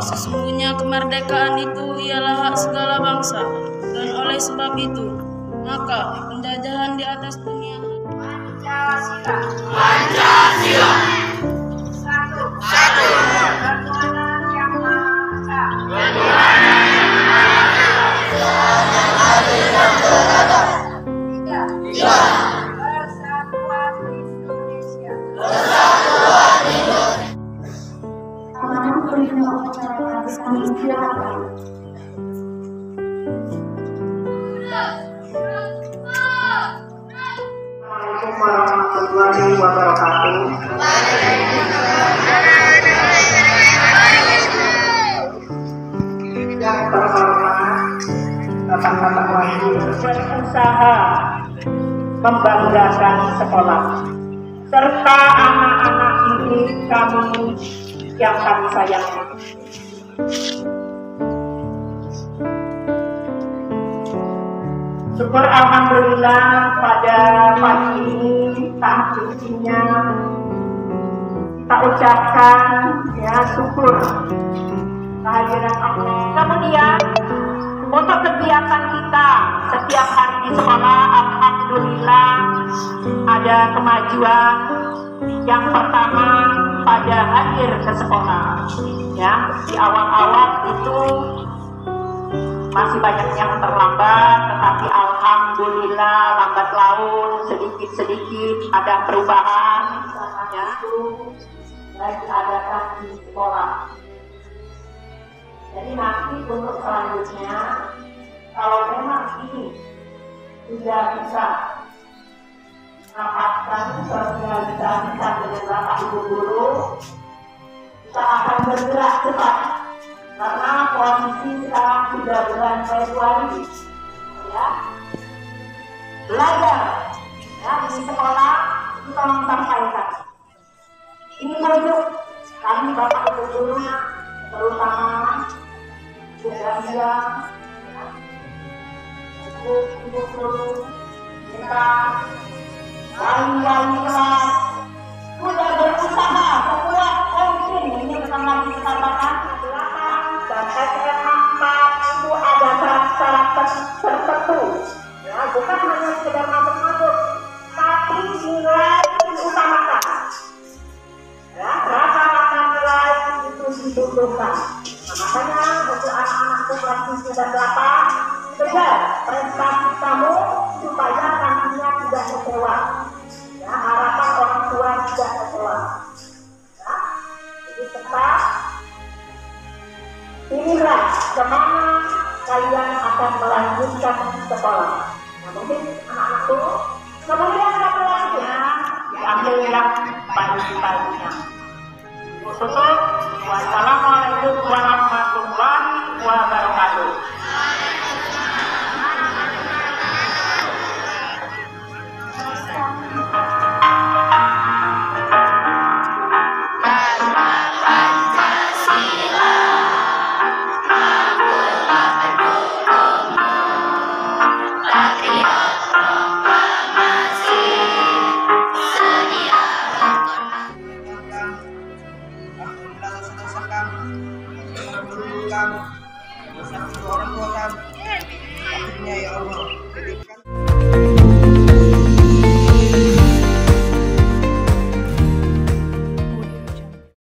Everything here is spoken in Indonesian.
sesungguhnya kemerdekaan itu ialah hak segala bangsa, dan oleh sebab itu, maka penjajahan di atas dunia. Pancasila. Pancasila. Satu. Ketuhanan yang Maha Esa. Tiga. Persatuan Indonesia. Assalamualaikum warahmatullahi wabarakatuh. Yang terhormat Bapak-bapak wajib berusaha membanggakan sekolah serta anak-anak didik kami yang kami sayangi. Syukur alhamdulillah pada pagi ini tak sucinya kita ucapkan ya syukur kehadiran Allah. Kemudian untuk kegiatan kita setiap hari di sekolah, alhamdulillah ada kemajuan. Yang pertama pada hadir ke sekolah, ya di awal-awal itu masih banyak yang terlambat, tetapi alhamdulillah lambat laun sedikit-sedikit ada perubahan, ya lagi adakan di sekolah. Jadi nanti untuk selanjutnya, kalau memang ini sudah bisa dapatkan sosialisasikan dengan Bapak Ibu Guru, kita akan bergerak cepat karena kondisi sekarang sudah bulan Februari, ya belajar ya di sekolah kita menyampaikan ini wajib kami Bapak Ibu Guru terutama Budalia, Ibu Guru kita wali-wali kelas sudah berusaha sekuat mungkin. Ini bukan lagi dikatakan dan SMA 4 itu ada syarat-syarat tertentu, ya bukan hanya sekedar masuk-masuk, tapi nilai diutamakan, ya rata-rata nilai itu dibutuhkan. Nah, makanya untuk anak-anakku kelas 7 dan 8 kejar prestasi kamu supaya nantinya tidak kecewa, ya harapan orang tua tidak kecewa, ya jadi tetap pilihlah kemana kalian akan melanjutkan sekolah. Nah mungkin anak-anakku kemudian satu lagi ya diambil yang pagi-paginya. Tutup. Wassalamualaikum warahmatullahi wabarakatuh. Orang tua kan akhirnya ya Allah